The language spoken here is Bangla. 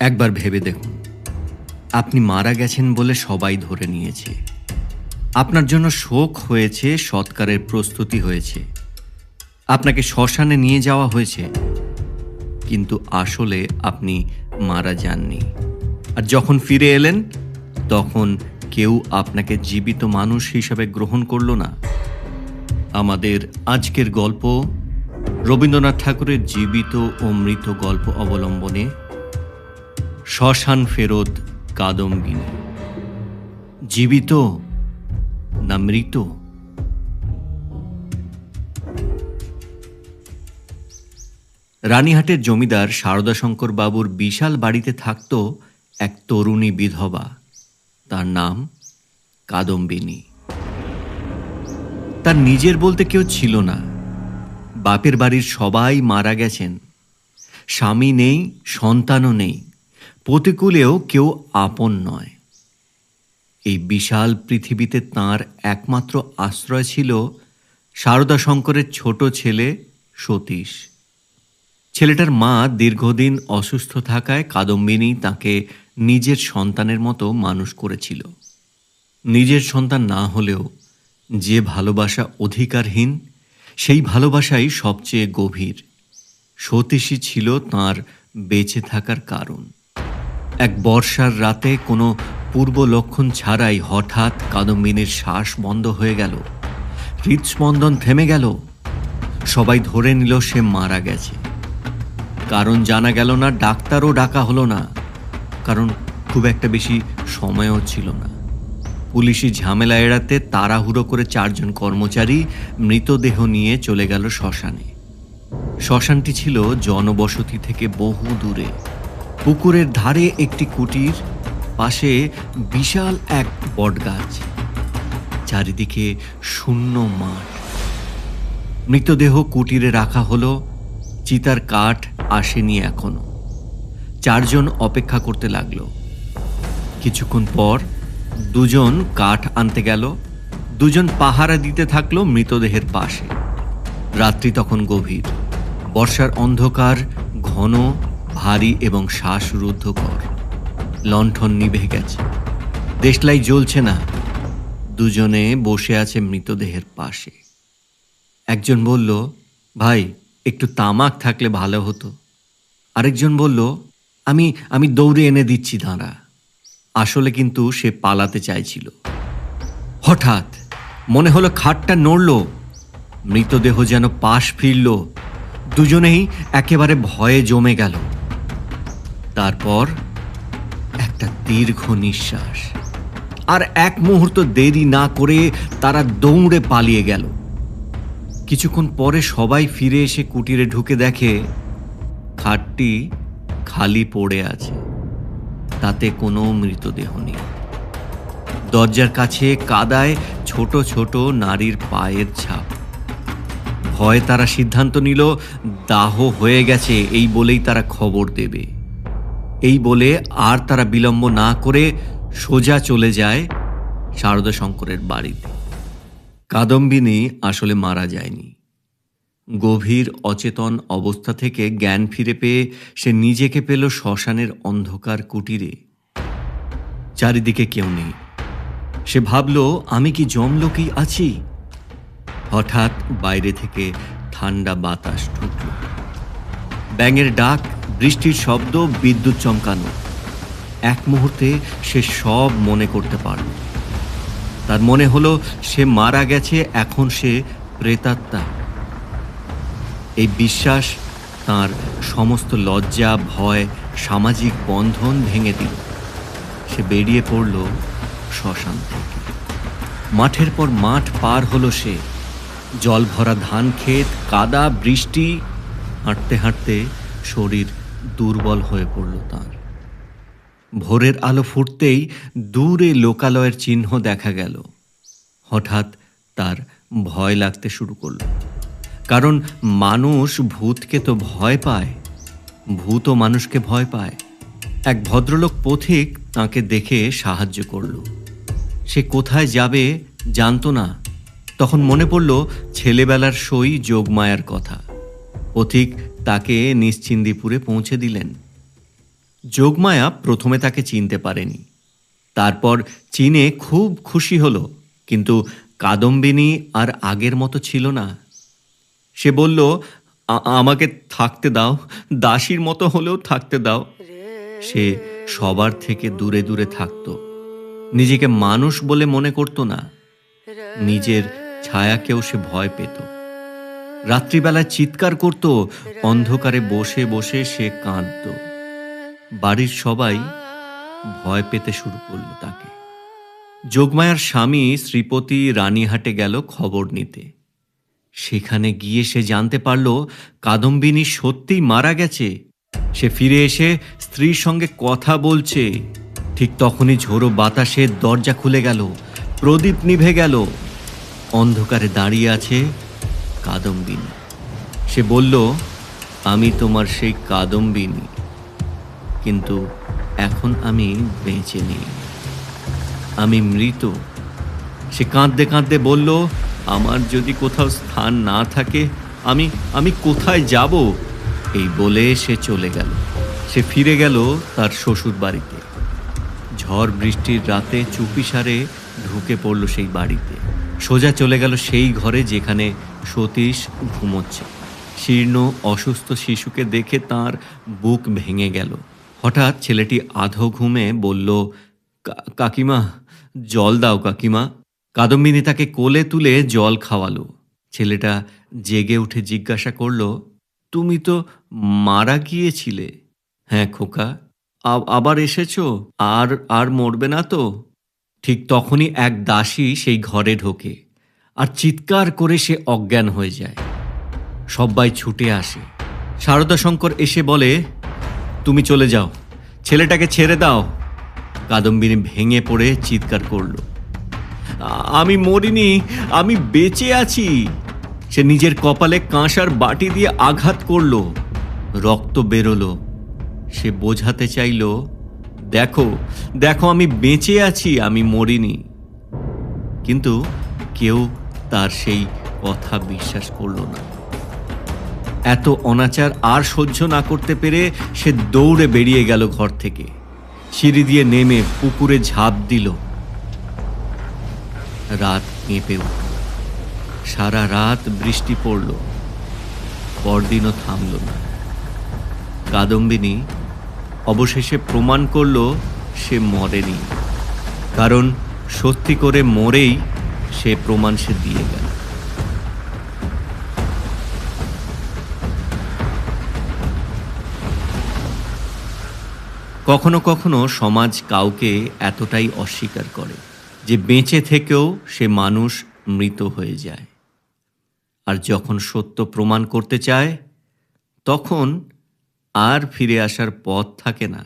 একবার ভেবে দেখুন, আপনি মারা গেছেন বলে সবাই ধরে নিয়েছে। আপনার জন্য শোক হয়েছে, সৎকারের প্রস্তুতি হয়েছে, আপনাকে শ্মশানে নিয়ে যাওয়া হয়েছে, কিন্তু আসলে আপনি মারা যাননি। আর যখন ফিরে এলেন, তখন কেউ আপনাকে জীবিত মানুষ হিসাবে গ্রহণ করল না। আমাদের আজকের গল্প রবীন্দ্রনাথ ঠাকুরের জীবিত ও মৃত গল্প অবলম্বনে শ্মশান ফেরত কাদম্বিনী। জীবিত না মৃত? রানীহাটের জমিদার শারদাশঙ্কর বাবুর বিশাল বাড়িতে থাকত এক তরুণী বিধবা। তার নাম কাদম্বিনী। তার নিজের বলতে কেউ ছিল না। বাপের বাড়ির সবাই মারা গেছেন, স্বামী নেই, সন্তানও নেই, প্রতিকূলেও কেউ আপন নয়। এই বিশাল পৃথিবীতে তাঁর একমাত্র আশ্রয় ছিল শারদাশঙ্করের ছোট ছেলে সতীশ। ছেলেটার মা দীর্ঘদিন অসুস্থ থাকায় কাদম্বিনী তাকে নিজের সন্তানের মতো মানুষ করেছিল। নিজের সন্তান না হলেও যে ভালোবাসা অধিকারহীন, সেই ভালোবাসাই সবচেয়ে গভীর। সতীশই ছিল তাঁর বেঁচে থাকার কারণ। এক বর্ষার রাতে কোনো পূর্ব লক্ষণ ছাড়াই হঠাৎ কাদম্বিনীর শ্বাস বন্ধ হয়ে গেল, হৃদস্পন্দন থেমে গেল। সবাই ধরে নিল সে মারা গেছে। কারণ জানা গেল না, ডাক্তারও ডাকা হলো না, কারণ খুব একটা বেশি সময়ও ছিল না। পুলিশি ঝামেলা এড়াতে তাড়াহুড়ো করে 4 জন কর্মচারী মৃতদেহ নিয়ে চলে গেল শ্মশানে। শ্মশানটি ছিল জনবসতি থেকে বহু দূরে। পুকুরের ধারে একটি কুটির, পাশে বিশাল এক বটগাছ, চারিদিকে শূন্য মাঠ। মৃতদেহ কুটিরে রাখা হলো, চিতার কাঠ আসেনি এখনো। 4 জন অপেক্ষা করতে লাগলো। কিছুক্ষণ পর 2 জন কাঠ আনতে গেল, 2 জন পাহারা দিতে থাকলো মৃতদেহের পাশে। রাত্রি তখন গভীর, বর্ষার অন্ধকার ঘন, ভারী এবং শ্বাসরুদ্ধকর। লণ্ঠন নিভে গেছে, দেশলাই জ্বলছে না। 2 জনে বসে আছে মৃতদেহের পাশে। একজন বলল, ভাই, একটু তামাক থাকলে ভালো হতো। আরেকজন বলল, আমি দৌড়ে এনে দিচ্ছি, দাঁড়া। আসলে কিন্তু সে পালাতে চাইছিল। হঠাৎ মনে হলো খাটটা নড়ল, মৃতদেহ যেন পাশ ফিরল। 2 জনেই একেবারে ভয়ে জমে গেল। তারপর একটা দীর্ঘ নিঃশ্বাস, আর এক মুহূর্ত দেরি না করে তারা দৌড়ে পালিয়ে গেল। কিছুক্ষণ পরে সবাই ফিরে এসে কুটিরে ঢুকে দেখে খাটটি খালি পড়ে আছে, তাতে কোনো মৃতদেহ নেই। দরজার কাছে কাদায় ছোট ছোট নারীর পায়ের ছাপ। ভয়ে তারা সিদ্ধান্ত নিল দাহ হয়ে গেছে, এই বলেই তারা খবর দেবে। এই বলে আর তারা বিলম্ব না করে সোজা চলে যায় শারদাশঙ্করের বাড়িতে। কাদম্বিনী আসলে মারা যায়নি। গভীর অচেতন অবস্থা থেকে জ্ঞান ফিরে পেয়ে সে নিজেকে পেল শ্মশানের অন্ধকার কুটিরে। চারিদিকে কেউ নেই। সে ভাবল, আমি কি জমলোকেই আছি? হঠাৎ বাইরে থেকে ঠান্ডা বাতাস ঢুকল। ব্যাঙের ডাক, বৃষ্টির শব্দ, বিদ্যুৎ চমকানো। এক মুহূর্তে সে সব মনে করতে পারল। তার মনে হলো সে মারা গেছে, এখন সে প্রেতাত্মা। এই বিশ্বাস তার সমস্ত লজ্জা, ভয়, সামাজিক বন্ধন ভেঙে দিল। সে বেরিয়ে পড়ল শ্মশান থেকে। মাঠের পর মাঠ পার হলো সে। জল ভরা ধান ক্ষেত, কাদা, বৃষ্টি। হাঁটতে হাঁটতে শরীর দুর্বল হয়ে পড়ল তার। ভোরের আলো ফুটতেই দূরে লোকালয়ের চিহ্ন দেখা গেল। হঠাৎ তার ভয় লাগতে শুরু করল, কারণ মানুষ ভূতকে তো ভয় পায়, ভূতও মানুষকে ভয় পায়। এক ভদ্রলোক পথিক তাকে দেখে সাহায্য করল। সে কোথায় যাবে জানত না। তখন মনে পড়ল ছেলেবেলার সই যোগমায়ার কথা। পথিক তাকে নিশ্চিন্দিপুরে পৌঁছে দিলেন। যোগমায়া প্রথমে তাকে চিনতে পারেনি, তারপর চিনে খুব খুশি হলো। কিন্তু কাদম্বিনী আর আগের মতো ছিল না। সে বলল, আমাকে থাকতে দাও, দাসীর মতো হলেও থাকতে দাও। সে সবার থেকে দূরে দূরে থাকত, নিজেকে মানুষ বলে মনে করত না। নিজের ছায়াকেও সে ভয় পেত। রাত্রিবেলায় চিৎকার করত, অন্ধকারে বসে বসে সে কাঁদত। বাড়ির সবাই ভয় পেতে শুরু করল তাকে। যোগমায়ার স্বামী শ্রীপতি রানীহাটে গেল খবর নিতে। সেখানে গিয়ে সে জানতে পারল কাদম্বিনী সত্যিই মারা গেছে। সে ফিরে এসে স্ত্রীর সঙ্গে কথা বলছে। ঠিক তখনই ঝোড়ো বাতাসে দরজা খুলে গেল, প্রদীপ নিভে গেল। অন্ধকারে দাঁড়িয়ে আছে কাদম্বিনী। সে বলল, আমি তোমার সেই কাদম্বিনী, কিন্তু এখন আমি বেঁচে নেই, আমি মৃত। সে কাঁদতে কাঁদতে বলল, আমার যদি কোথাও স্থান না থাকে, আমি আমি কোথায় যাব? এই বলে সে চলে গেল। সে ফিরে গেল তার শ্বশুর বাড়িতে। ঝড় বৃষ্টির রাতে চুপিসারে ঢুকে পড়ল সেই বাড়িতে। সোজা চলে গেল সেই ঘরে যেখানে সতীশ ঘুমোচ্ছে। শীর্ণ অসুস্থ শিশুকে দেখে তার বুক ভেঙে গেল। হঠাৎ ছেলেটি আধো ঘুমে বলল, কাকিমা, জল দাও কাকিমা। কাদম্বিনী তাকে কোলে তুলে জল খাওয়ালো। ছেলেটা জেগে উঠে জিজ্ঞাসা করল, তুমি তো মারা গিয়েছিলে। হ্যাঁ খোকা, আবার এসেছো? আর আর মরবে না তো? ঠিক তখনই এক দাসী সেই ঘরে ঢোকে, আর চিৎকার করে সে অজ্ঞান হয়ে যায়। সবাই ছুটে আসে। শারদাশঙ্কর এসে বলে, তুমি চলে যাও, ছেলেটাকে ছেড়ে দাও। কাদম্বিনী ভেঙে পড়ে চিৎকার করল, আমি মরিনি, আমি বেঁচে আছি। সে নিজের কপালে কাঁসার বাটি দিয়ে আঘাত করল, রক্ত বেরোলো। সে বোঝাতে চাইল, দেখো দেখো, আমি বেঁচে আছি, আমি মরিনি। কিন্তু কেউ তার সেই কথা বিশ্বাস করল না। এত অনাচার আর সহ্য না করতে পেরে সে দৌড়ে বেরিয়ে গেল ঘর থেকে। সিঁড়ি দিয়ে নেমে পুকুরে ঝাঁপ দিল। রাত কেঁপে উঠল। সারা রাত বৃষ্টি পড়ল, পরদিনও থামল না। কাদম্বিনী অবশেষে প্রমাণ করল সে মরেনি, কারণ সত্যি করে মরেই সে প্রমাণ সে দিয়ে গেল। কখনো কখনো সমাজ কাউকে এতটাই অস্বীকার করে যে বেঁচে থেকেও সে মানুষ মৃত হয়ে যায়। আর যখন সত্য প্রমাণ করতে চায়, তখন আর ফিরে আসার পথ থাকে না।